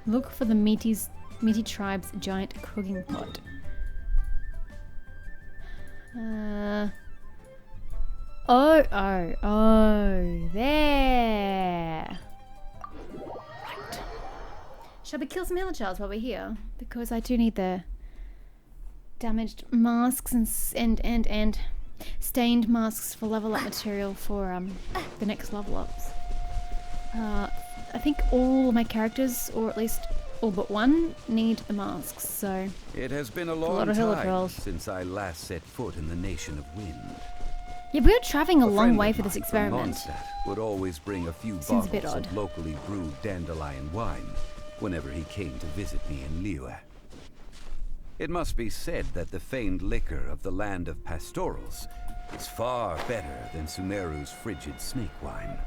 Look for the meaty tribe's giant cooking pot. Oh, there. Right. Shall we kill some hillagers while we're here? Because I do need the damaged masks and stained masks for level up material for the next level ups. I think all of my characters, or at least all but one, need the masks, so... It has been a long time since I last set foot in the Nation of Wind. Yeah, we're traveling a long way for this experiment. Mondstadt would always bring a few Seems a bottles bit odd. of locally brewed dandelion wine whenever he came to visit me in Liyue. It must be said that the famed liquor of the land of pastorals is far better than Sumeru's frigid snake wine.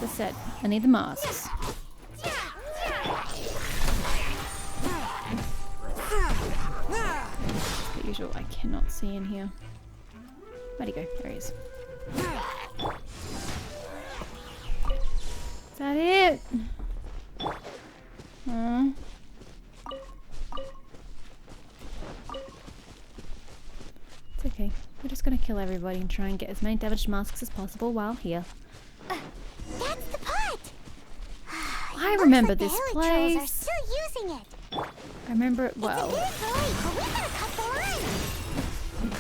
As I said, I need the masks. As usual, I cannot see in here. Where'd he go? There he is. Is that it? It's okay. We're just gonna kill everybody and try and get as many damaged masks as possible while here. That's the pot! I remember this place. place. Are still using it. I remember it well. It's a bit early, but we gotta cut the line.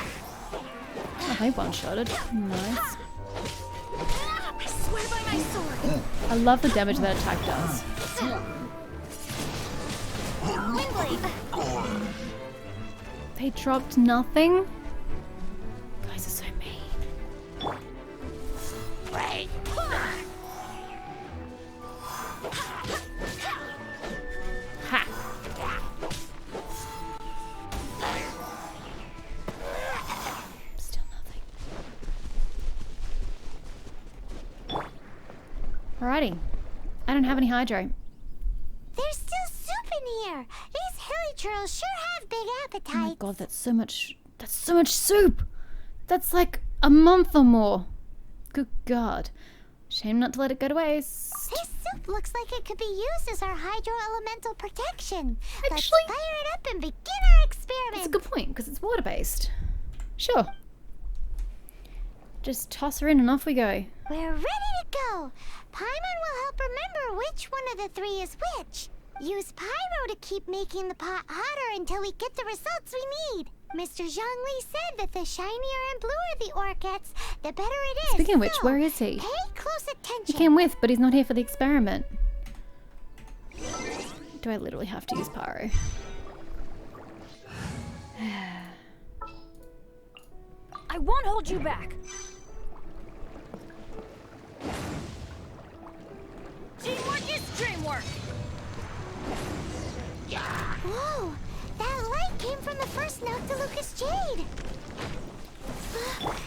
Oh, they one-shotted. Nice. I swear by my sword. I love the damage that attack does. Windblade. They dropped nothing? You guys are so mean. Wait. Ha! Still nothing. Alrighty. I don't have any hydro. There's still soup in here. These hilly churls sure have big appetites. Oh my god, that's so much soup! That's like a month or more. Good god. Shame not to let it go to waste. This soup looks like it could be used as our hydro-elemental protection. Let's Actually- fire it up and begin our experiment. That's a good point, because it's water-based. Sure. Just toss her in and off we go. We're ready to go. Paimon will help remember which one of the three is which. Use pyro to keep making the pot hotter until we get the results we need. Mr. Zhongli said that the shinier and bluer the ore gets, the better it is. Speaking of which, So, where is he? Pay close attention. He came with, but he's not here for the experiment. Do I literally have to use pyro? I won't hold you back. Teamwork is dreamwork. Whoa! That light came from the first Noctilucous Jade.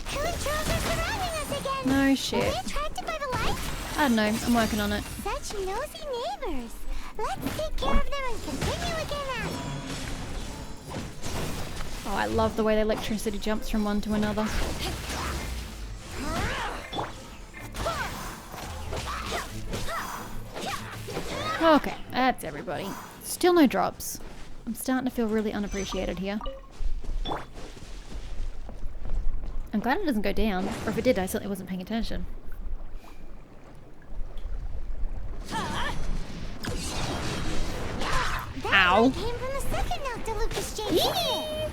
Hilly trolls are surrounding us again. No Are shit. they attracted by the light? I don't know. I'm working on it. Such nosy neighbors. Let's take care of them and continue again. Oh, I love the way the electricity jumps from one to another. Okay, that's everybody. Still no drops. I'm starting to feel really unappreciated here. I'm glad it doesn't go down, or if it did, I certainly wasn't paying attention. That Ow. light came from the second Noctilucous Jade. didn't it?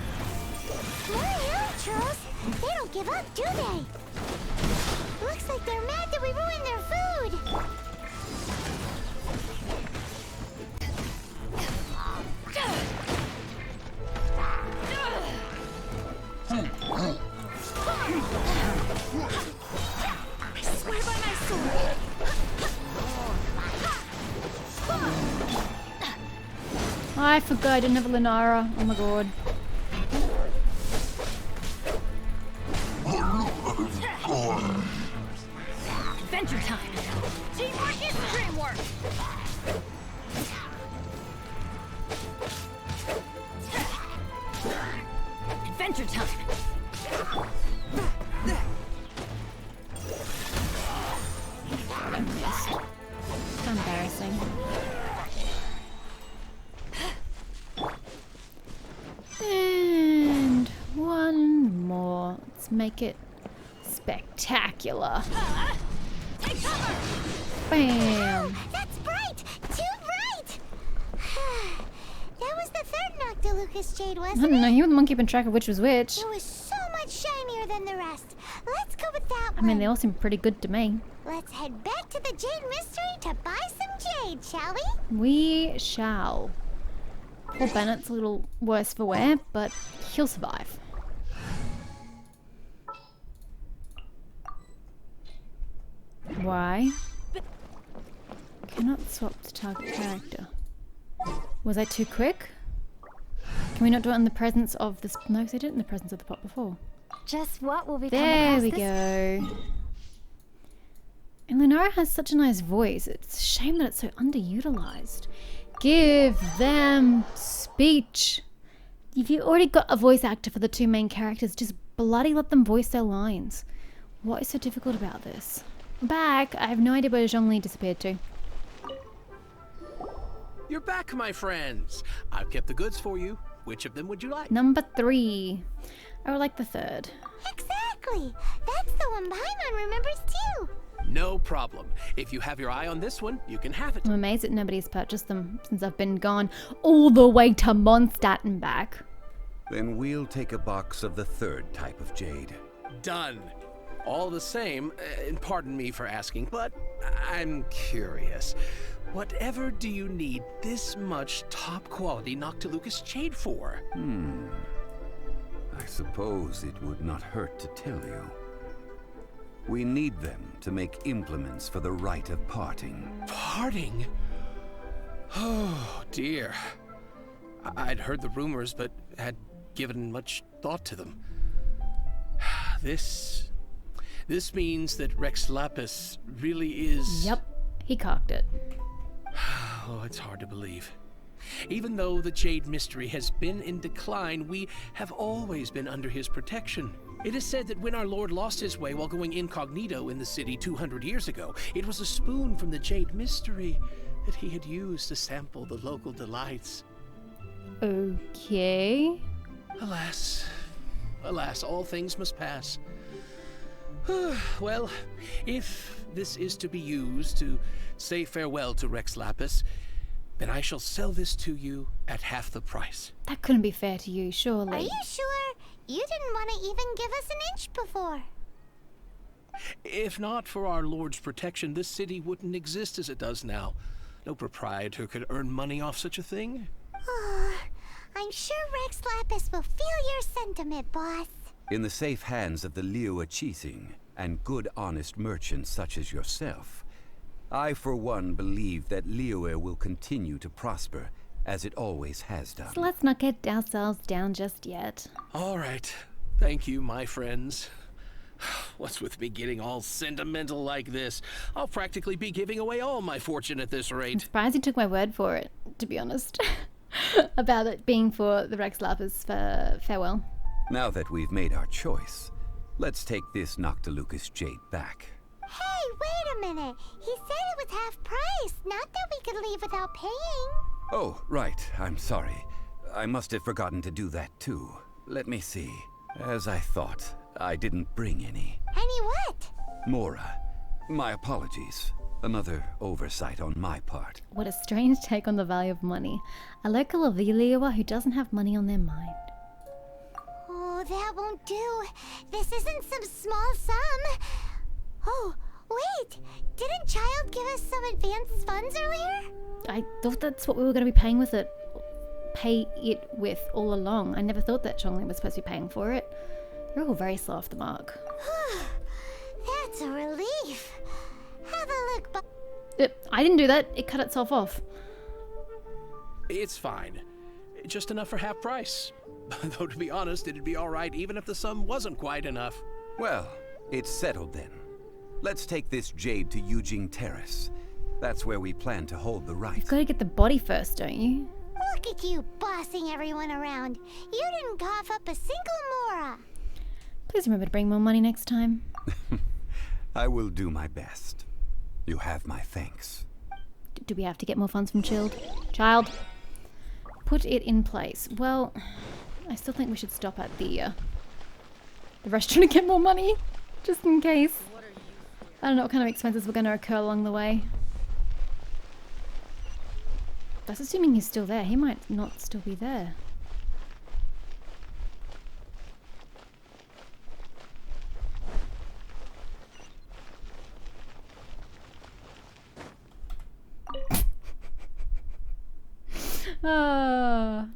More hilly trolls. They don't give up, do they? Looks like they're mad that we ruined their food. I swear by my sword. I forgot I didn't have a Lunara. Oh my god. Adventure time! Teamwork is dreamwork! Adventure time! I missed. How embarrassing. And one more. Let's make it spectacular. Take cover! Bam! That's bright! Too bright! That was the third Noctilucous Jade, I wasn't don't know, it? you were the one keeping track of which was which. It was so much shinier than the rest. Let's go with that I one. mean, they all seem pretty good to me. Let's head back to the Jade Mystery to buy some jade, shall we? We shall. Poor Bennett's a little worse for wear, but he'll survive. Why? Cannot swap to target character. Was I too quick? Can we not do it in the presence of this? No, because I did it in the presence of the pot before. Just what will we come There across we this? go. And Lunara has such a nice voice. It's a shame that it's so underutilized. Give them speech. If you already got a voice actor for the two main characters, just bloody let them voice their lines. What is so difficult about this? I'm back. I have no idea where Zhongli disappeared to. You're back, my friends. I've kept the goods for you. Which of them would you like? Number 3. I would like the third. Exactly. That's the one Paimon remembers too. No problem. If you have your eye on this one, you can have it. I'm amazed that nobody's purchased them since I've been gone all the way to Mondstadt and back. Then we'll take a box of the third type of jade. Done. All the same, and pardon me for asking, but I'm curious. Whatever do you need this much top-quality Noctilucous jade for? I suppose it would not hurt to tell you. We need them to make implements for the rite of parting. Parting? Oh, dear. I'd heard the rumors, but had given much thought to them. This means that Rex Lapis really is... Yep, he cocked it. Oh, it's hard to believe. Even though the Jade Mystery has been in decline, we have always been under his protection. It is said that when our Lord lost his way while going incognito in the city 200 years ago, it was a spoon from the Jade Mystery that he had used to sample the local delights. Okay. Alas, all things must pass. Well, if this is to be used to say farewell to Rex Lapis, then I shall sell this to you at half the price. That couldn't be fair to you, surely. Are you sure? You didn't want to even give us an inch before. If not for our Lord's protection, this city wouldn't exist as it does now. No proprietor could earn money off such a thing. I'm sure Rex Lapis will feel your sentiment, boss. In the safe hands of the Liua Chising and good honest merchants such as yourself, I for one believe that Liua will continue to prosper as it always has done. So let's not get ourselves down just yet. All right. Thank you, my friends. What's with me getting all sentimental like this? I'll practically be giving away all my fortune at this I'm rate. surprised you took my word for it, to be honest. About it being for the Rex Lapis for farewell. Now that we've made our choice, let's take this Noctilucous jade back. Hey, wait a minute. He said it was half price, not that we could leave without paying. Oh, right. I'm sorry. I must have forgotten to do that too. Let me see. As I thought, I didn't bring any. Any what? Mora, my apologies. Another oversight on my part. What a strange take on the value of money. A local of the Liua who doesn't have money on their mind. Oh, that won't do. This isn't some small sum. Oh, wait. Didn't Child give us some advanced funds earlier? I thought that's what we were going to be paying with all along. I never thought that Zhongli was supposed to be paying for it. You're all very slow off the mark. That's a relief. Have a look, I didn't do that. It cut itself off. It's fine. Just enough for half price. Though to be honest, it'd be all right even if the sum wasn't quite enough. Well, it's settled then. Let's take this jade to Yujing Terrace. That's where we plan to hold the rite. You've got to get the body first, don't you? Look at you bossing everyone around. You didn't cough up a single mora. Please remember to bring more money next time. I will do my best. You have my thanks. Do we have to get more funds from Child? Put it in place. Well, I still think we should stop at the restaurant to get more money. Just in case. I don't know what kind of expenses were going to occur along the way. That's assuming he's still there. He might not still be there. Ah.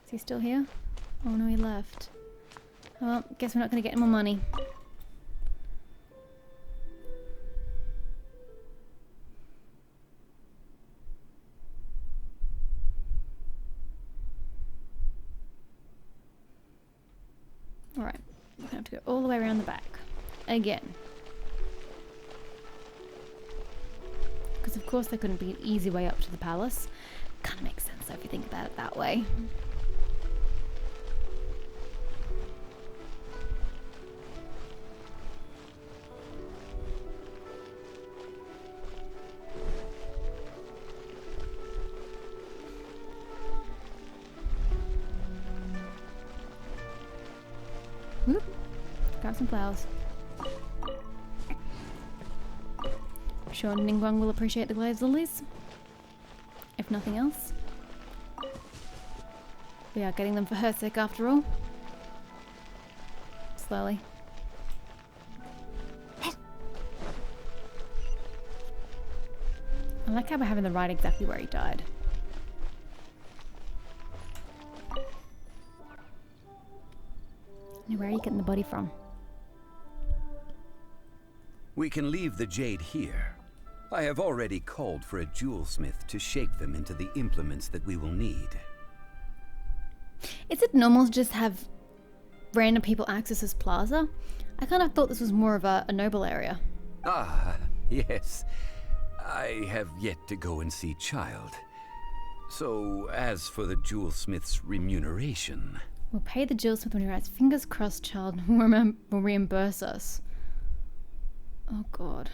Is he still here? Oh no, he left. Well, guess we're not going to get any more money. Alright, we're going to have to go all the way around the back. Again. Because of course there couldn't be an easy way up to the palace. Kind of makes sense though if you think about it that way. Whoop. Grab some flowers. I'm sure Ningguang will appreciate the glazed lilies. If nothing else. We are getting them for her sake after all. Slowly. I like how we're having the right exactly where he died. Now, where are you getting the body from? We can leave the jade here. I have already called for a jewelsmith to shape them into the implements that we will need. Is it normal to just have random people access this plaza? I kind of thought this was more of a noble area. Ah, yes. I have yet to go and see Child. So, as for the jewelsmith's remuneration... We'll pay the jewelsmith when he writes. Fingers crossed, Child will reimburse us. Oh, God.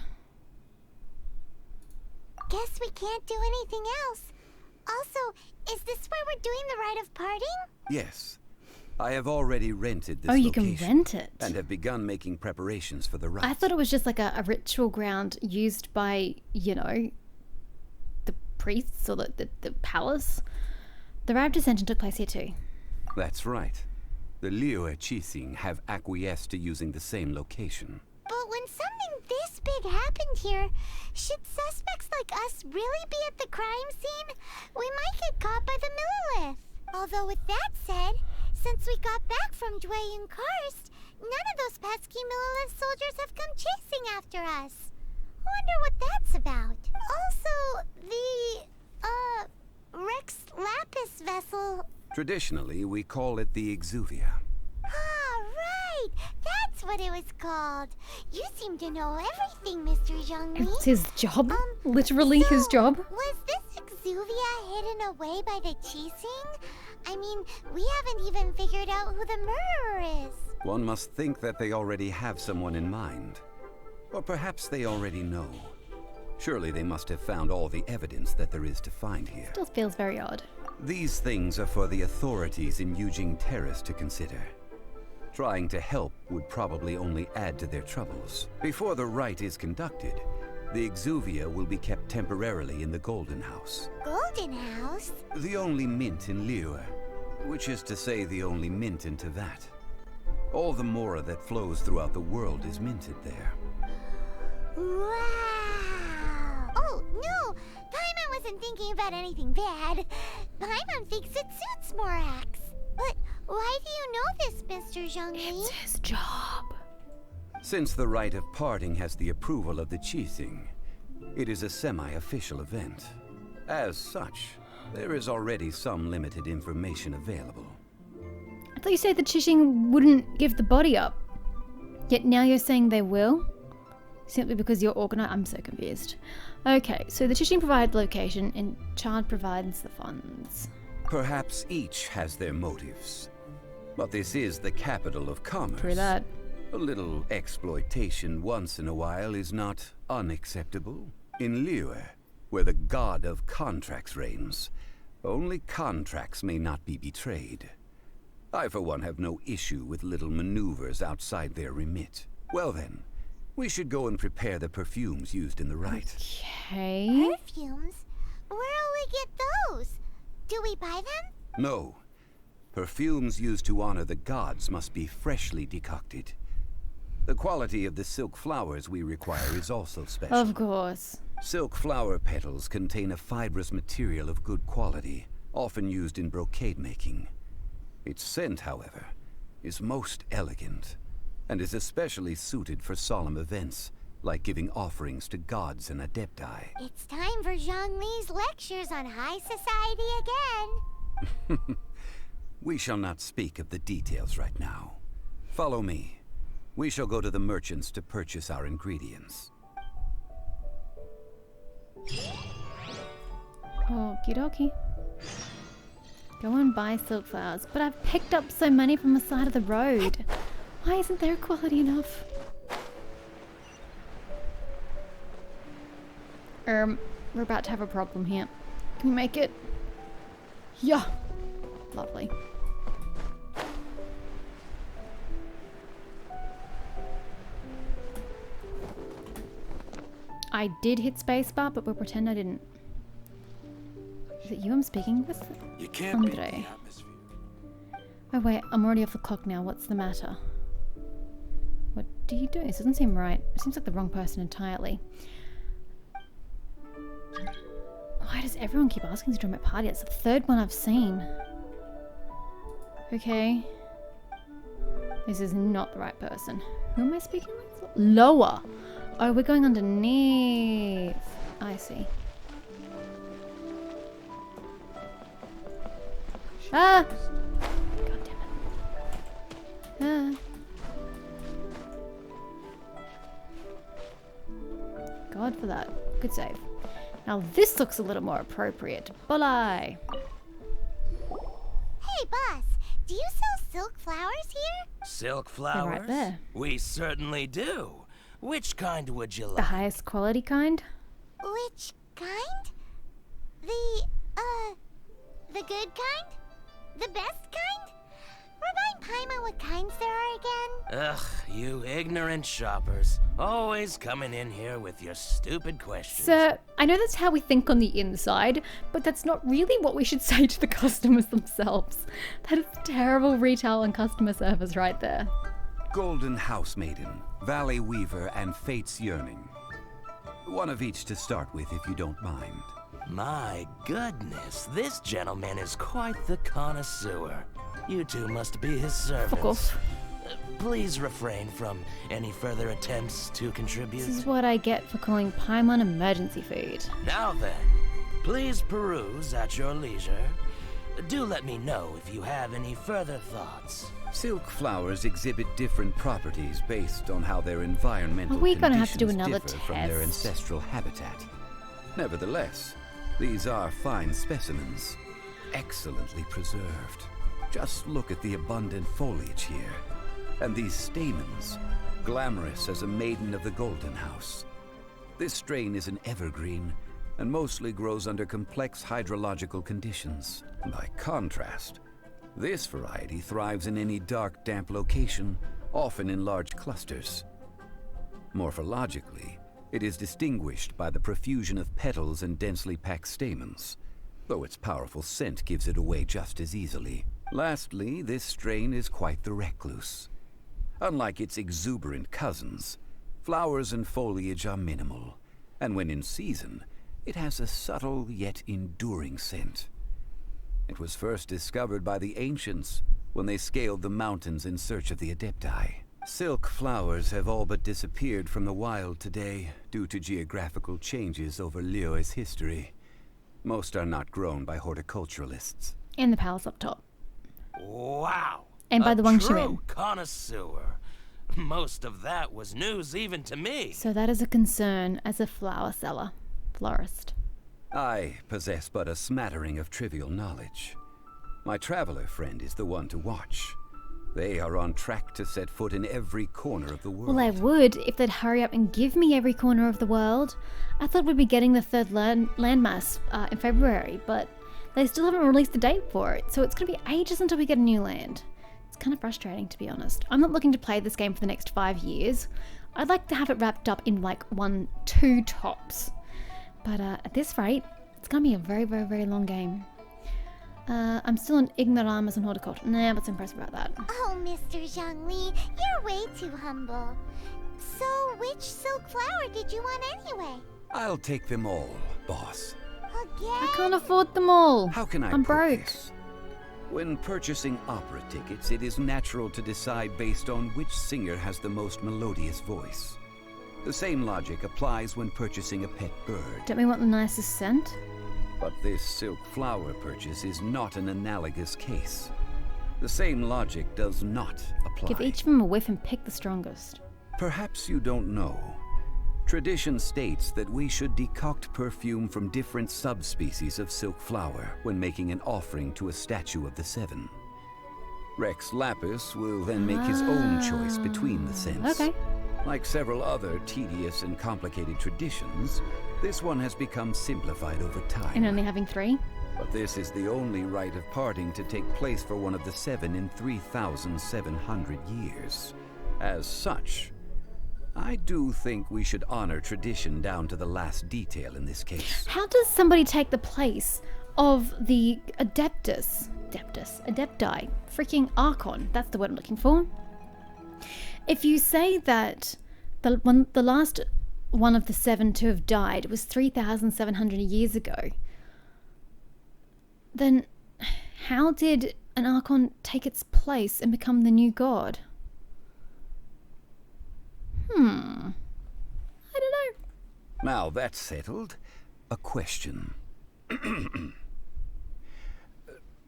Guess we can't do anything else. Also, is this where we're doing the rite of parting? Yes. I have already rented this you location can rent it? and have begun making preparations for the rite. I thought it was just like a ritual ground used by, you know, the priests or the palace. The rite of dissension took place here too. That's right. The Liyue Qixing have acquiesced to using the same location. But when something this big happened here, should suspects like us really be at the crime scene? We might get caught by the Millilith. Although with that said, since we got back from Dwayne Karst, none of those pesky Millilith soldiers have come chasing after us. Wonder what that's about. Also, the, Rex Lapis vessel... Traditionally, we call it the Exuvia. Ah, right! That's what it was called. You seem to know everything, Mr. Zhongli. It's his job. Literally his job. Was this Exuvia hidden away by the Qixing? I mean, we haven't even figured out who the murderer is. One must think that they already have someone in mind. Or perhaps they already know. Surely they must have found all the evidence that there is to find here. Still feels very odd. These things are for the authorities in Yujing Terrace to consider. Trying to help would probably only add to their troubles. Before the rite is conducted, the Exuvia will be kept temporarily in the Golden House. Golden House? The only mint in Liyue, which is to say the only mint in Teyvat. All the mora that flows throughout the world is minted there. Wow! Oh, no! Paimon wasn't thinking about anything bad. Paimon thinks it suits Morax. But why do you know this, Mr. Zhongli? It's his job. Since the rite of parting has the approval of the Qixing, it is a semi-official event. As such, there is already some limited information available. thought you said the Chishing wouldn't give the body up. Yet now you're saying they will? Simply because you're organized? I'm so confused. Okay, so the Chishing provide location and Chard provides the funds. Perhaps each has their motives. But this is the capital of commerce. True that. A little exploitation once in a while is not unacceptable. In Liyue, where the god of contracts reigns, only contracts may not be betrayed. I, for one, have no issue with little maneuvers outside their remit. Well then, we should go and prepare the perfumes used in the rite. Okay. Perfumes? Where'll we get those? Do we buy them? No. Perfumes used to honor the gods must be freshly decocted. The quality of the silk flowers we require is also special. Of course. Silk flower petals contain a fibrous material of good quality, often used in brocade making. Its scent, however, is most elegant, and is especially suited for solemn events, like giving offerings to gods and adepti. It's time for Zhongli's lectures on high society again. We shall not speak of the details right now. Follow me. We shall go to the merchants to purchase our ingredients. Okie dokie. Go and buy silk flowers. But I've picked up so many from the side of the road. Why isn't there quality enough? We're about to have a problem here. Can we make it? Yeah. Lovely. I did hit spacebar, but we'll pretend I didn't. Is it you I'm speaking with? You can't beat the Andre. atmosphere. Oh wait, I'm already off the clock now. What's the matter? What do you do? This doesn't seem right. It seems like the wrong person entirely. Why does everyone keep asking to join my party? It's the third one I've seen. Okay. This is not the right person. Who am I speaking with? Lower. Oh, we're going underneath. I see. Ah! God damn it. Ah. God for that. Good save. Now this looks a little more appropriate. Bulai. Hey, boss, do you sell silk flowers here? Silk They're flowers? right there. We certainly do. Which kind would you The like? highest quality kind? Which kind? The good kind? The best kind? Remind Paimon what kinds there are again? Ugh, you ignorant shoppers. Always coming in here with your stupid questions. Sir, I know that's how we think on the inside, but that's not really what we should say to the customers themselves. That is terrible retail and customer service right there. Golden House Maiden, Valley Weaver, and Fate's Yearning. One of each to start with, if you don't mind. My goodness, this gentleman is quite the connoisseur. You two must be his servants. Fuck off. Please refrain from any further attempts to contribute. This is what I get for calling Paimon emergency food. Now then, please peruse at your leisure. Do let me know if you have any further thoughts. Silk flowers exhibit different properties based on how their environmental Are we gonna have to do conditions another differ from their test? ancestral habitat. Nevertheless, these are fine specimens, excellently preserved. Just look at the abundant foliage here, and these stamens, glamorous as a maiden of the Golden House. This strain is an evergreen, and mostly grows under complex hydrological conditions. By contrast, this variety thrives in any dark, damp location, often in large clusters. Morphologically, it is distinguished by the profusion of petals and densely packed stamens, though its powerful scent gives it away just as easily. Lastly, this strain is quite the recluse. Unlike its exuberant cousins, flowers and foliage are minimal, and when in season, it has a subtle yet enduring scent. It was first discovered by the ancients when they scaled the mountains in search of the Adepti. Silk flowers have all but disappeared from the wild today due to geographical changes over Liyue's history. Most are not grown by horticulturalists. In the palace up top. Wow! And by the Wang true Shimin. connoisseur. Most of that was news even to me. So that is a concern as a flower seller. Florist. I possess but a smattering of trivial knowledge. My traveler friend is the one to watch. They are on track to set foot in every corner of the world. Well, they would if they'd hurry up and give me every corner of the world. I thought we'd be getting the third landmass in February, but they still haven't released the date for it, so it's going to be ages until we get a new land. It's kind of frustrating, to be honest. I'm not looking to play this game for the next 5 years. I'd like to have it wrapped up in like 1-2 tops. But at this rate, it's going to be a very, very, very long game. I'm still in Ignoramus and Horticulture. Nah, what's impressive about that? Oh, Mr. Zhongli, you're way too humble. So, which silk flower did you want anyway? I'll take them all, boss. Again? I can't afford them all. How can I'm put broke. this? When purchasing opera tickets, it is natural to decide based on which singer has the most melodious voice. The same logic applies when purchasing a pet bird. Don't we want the nicest scent? But this silk flower purchase is not an analogous case. The same logic does not apply. Give each of them a whiff and pick the strongest. Perhaps you don't know. Tradition states that we should decoct perfume from different subspecies of silk flower when making an offering to a statue of the seven. Rex Lapis will then make his own choice between the scents. Okay. Like several other tedious and complicated traditions, this one has become simplified over time. And only having 3? But this is the only rite of parting to take place for one of the seven in 3,700 years. As such, I do think we should honor tradition down to the last detail in this case. How does somebody take the place of the Adepti? Freaking Archon. That's the word I'm looking for. If you say that the last one of the 7 to have died was 3,700 years ago, then how did an Archon take its place and become the new god? I don't know. Now that's settled, a question.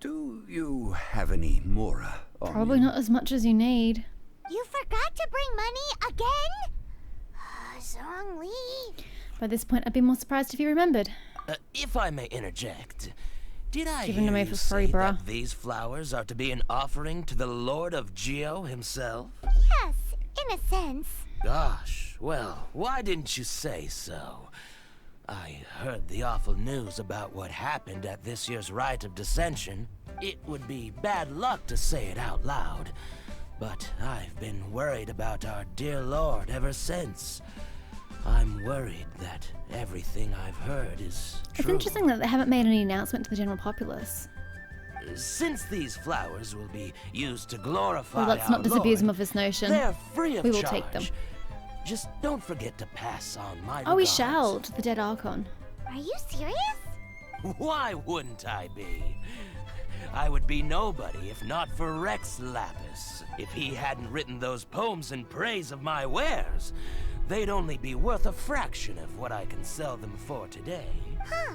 Do you have any Mora on Probably you? not as much as you need. You forgot to bring money again? Zhongli. By this point, I'd be more surprised if you remembered. If I may interject, did I Given to hear me you for free, say bruh. that these flowers are to be an offering to the Lord of Geo himself? Yes, in a sense. Gosh, well, why didn't you say so? I heard the awful news about what happened at this year's Rite of Dissension. It would be bad luck to say it out loud, but I've been worried about our dear Lord ever since. I'm worried that everything I've heard is It's true. interesting that they haven't made any announcement to the general populace. Since these flowers will be used to glorify Well, let's our not disabuse them Lord, of this notion. they're free of We will charge. take them. Just don't forget to pass on my Oh, we regards. shall to the dead Archon. Are you serious? Why wouldn't I be? I would be nobody if not for Rex Lapis. If he hadn't written those poems in praise of my wares, they'd only be worth a fraction of what I can sell them for today. Huh.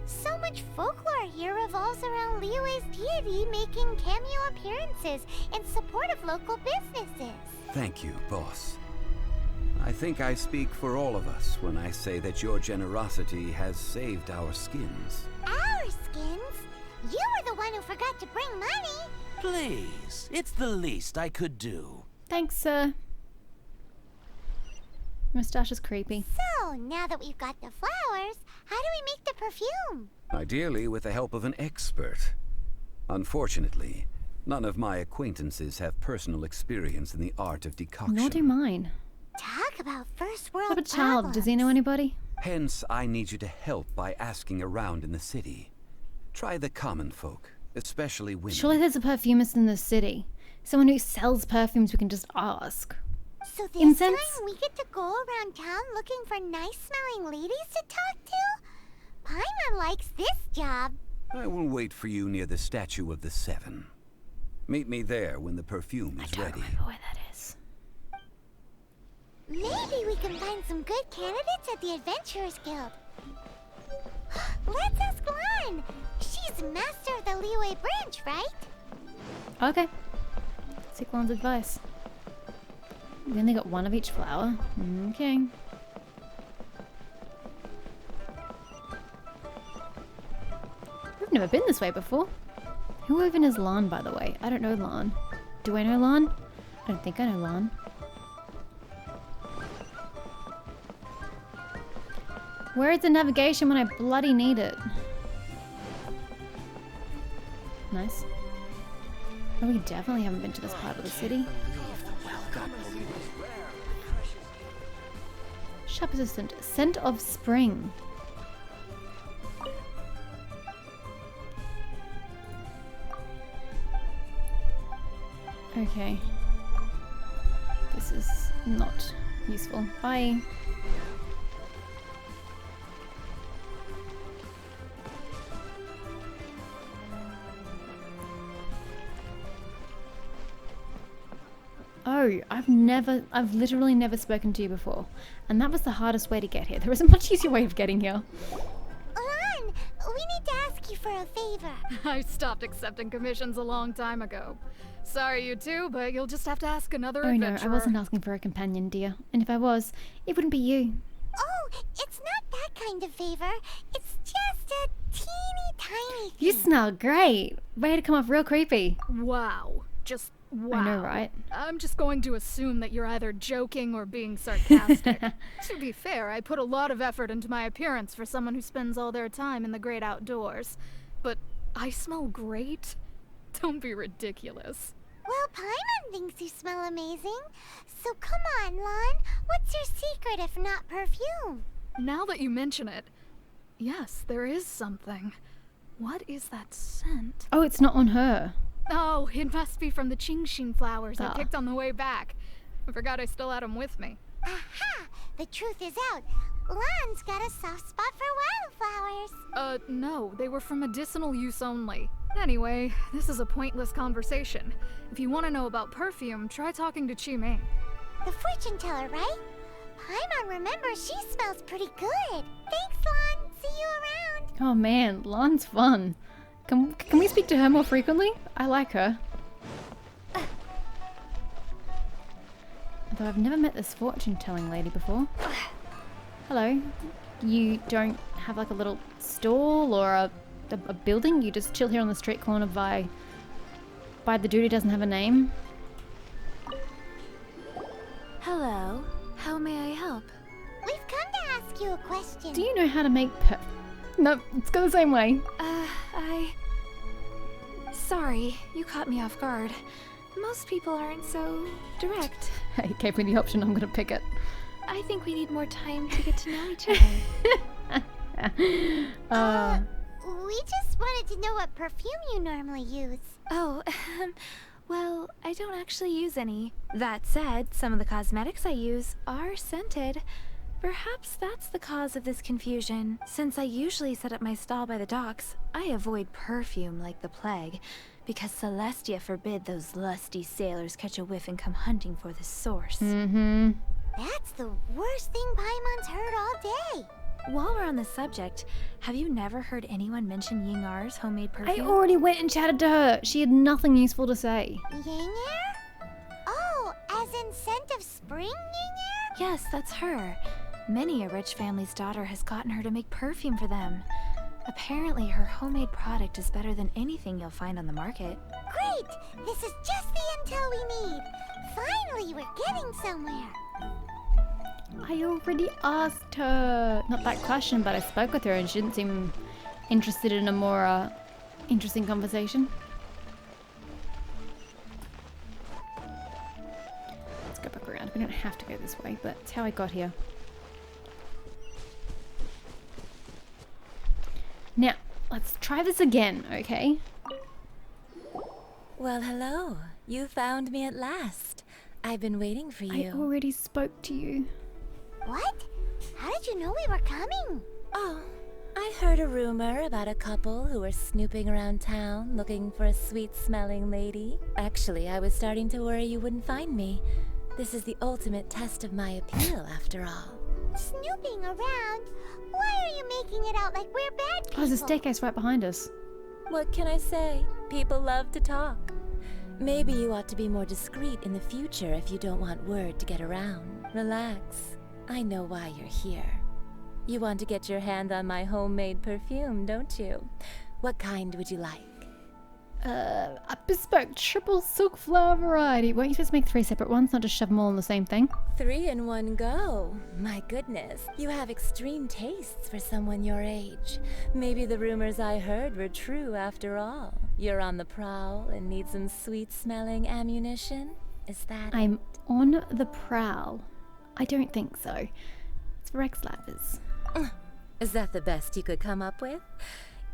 So much folklore here revolves around Liyue's deity making cameo appearances in support of local businesses. Thank you, boss. I think I speak for all of us when I say that your generosity has saved our skins. Our skins? You were the one who forgot to bring money. Please, it's the least I could do. Thanks, sir. Mustache is creepy. So, now that we've got the flowers, how do we make the perfume? Ideally with the help of an expert. Unfortunately, none of my acquaintances have personal experience in the art of decoction. Nor do mine. Talk about first world What about Child? Does he know anybody? Hence, I need you to help by asking around in the city. Try the common folk, especially women. Surely there's a perfumist in the city. Someone who sells perfumes we can just ask. So this Incense? time we get to go around town looking for nice-smelling ladies to talk to? Paimon likes this job. I will wait for you near the statue of the Seven. Meet me there when the perfume is ready. Remember where that is. Maybe we can find some good candidates at the Adventurers Guild. Let's ask Lan. She's master of the Liyue branch, right? Okay. Take Lon's advice. We only got one of each flower. Okay. We've never been this way before. Who even is Lan, by the way? I don't know Lan. Do I know Lan? I don't think I know Lan. Where is the navigation when I bloody need it? Nice. Oh, we definitely haven't been to this part of the city. Shop assistant. Scent of spring. Okay. This is not useful. Bye. Oh, I've literally never spoken to you before. And that was the hardest way to get here. There is a much easier way of getting here. Lan, we need to ask you for a favor. I stopped accepting commissions a long time ago. Sorry, you two, but you'll just have to ask another adventurer. Oh no, I wasn't asking for a companion, dear. And if I was, it wouldn't be you. Oh, it's not that kind of favor. It's just a teeny tiny thing. You smell great. Way to come off real creepy. Wow. Just wow. I know, right? I'm just going to assume that you're either joking or being sarcastic. To be fair, I put a lot of effort into my appearance for someone who spends all their time in the great outdoors. But I smell great? Don't be ridiculous. Well, Paimon thinks you smell amazing. So come on, Lan. What's your secret if not perfume? Now that you mention it, yes, there is something. What is that scent? Oh, it's not on her. Oh, it must be from the Genshin flowers I Ah. picked on the way back. I forgot I still had them with me. Aha! The truth is out. Lan's got a soft spot for wildflowers. No, they were for medicinal use only. Anyway, this is a pointless conversation. If you want to know about perfume, try talking to Chi-Ming. The fortune teller, right? Paimon remembers she smells pretty good. Thanks, Lan. See you around. Oh man, Lan's fun. Can we speak to her more frequently? I like her. Although I've never met this fortune-telling lady before. Hello. You don't have like a little stall or a building? You just chill here on the street corner by the dude who doesn't have a name? Hello. How may I help? We've come to ask you a question. Do you know how to make No, let's go the same way. Sorry, you caught me off guard. Most people aren't so direct. Hey, gave me the option, I'm gonna pick it. I think we need more time to get to know each other. We just wanted to know what perfume you normally use. Oh, well, I don't actually use any. That said, some of the cosmetics I use are scented. Perhaps that's the cause of this confusion. Since I usually set up my stall by the docks, I avoid perfume like the plague, because Celestia forbid those lusty sailors catch a whiff and come hunting for the source. Mm-hmm. That's the worst thing Paimon's heard all day. While we're on the subject, have you never heard anyone mention Yingar's homemade I perfume? already went and chatted to her. She had nothing useful to say. Yingar? Oh, as in scent of spring, Yingar? Yes, that's her. Many a rich family's daughter has gotten her to make perfume for them. Apparently, her homemade product is better than anything you'll find on the market. Great! This is just the intel we need. Finally, we're getting somewhere. I already asked her. Not that question, but I spoke with her and she didn't seem interested in a more interesting conversation. Let's go back around. We don't have to go this way, but it's how I got here. Now, let's try this again, okay? Well, hello. You found me at last. I've been waiting for you. I already spoke to you. What? How did you know we were coming? Oh, I heard a rumor about a couple who were snooping around town looking for a sweet-smelling lady. Actually, I was starting to worry you wouldn't find me. This is the ultimate test of my appeal, after all. Snooping around? Why are you making it out like we're bad people? Oh, there's a staircase right behind us. What can I say? People love to talk. Maybe you ought to be more discreet in the future if you don't want word to get around. Relax. I know why you're here. You want to get your hand on my homemade perfume, don't you? What kind would you like? A bespoke triple silk flower variety. Weren't you supposed to make 3 separate ones, not just shove them all in the same thing? 3 in one go. My goodness, you have extreme tastes for someone your age. Maybe the rumors I heard were true after all. You're on the prowl and need some sweet-smelling ammunition? Is that I'm on the prowl. I don't think so. It's for ex-lifers. Is that the best you could come up with?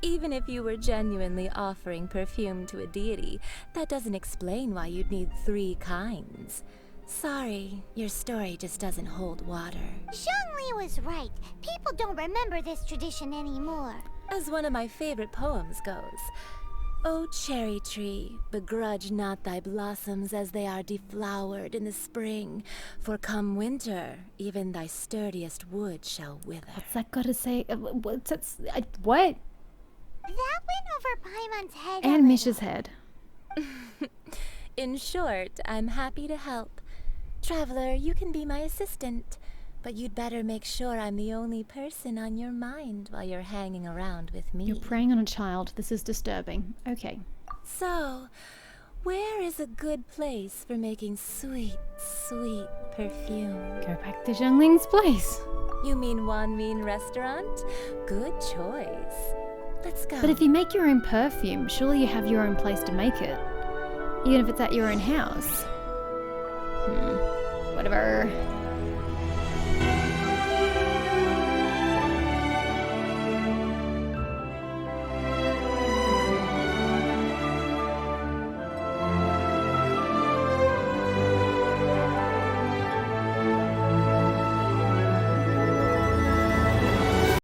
Even if you were genuinely offering perfume to a deity, that doesn't explain why you'd need 3 kinds. Sorry, your story just doesn't hold water. Zhongli was right. People don't remember this tradition anymore. As one of my favorite poems goes, O cherry tree, begrudge not thy blossoms as they are deflowered in the spring, for come winter, even thy sturdiest wood shall wither. What's that got to say? What? That went over Paimon's head. And Misha's head. In short, I'm happy to help. Traveler, you can be my assistant, but you'd better make sure I'm the only person on your mind while you're hanging around with me. You're preying on a child. This is disturbing. Okay. So, where is a good place for making sweet, sweet perfume? Go back to Zhongling's place. You mean Wanmin Restaurant? Good choice. Let's go. But if you make your own perfume, surely you have your own place to make it. Even if it's at your own house. Whatever.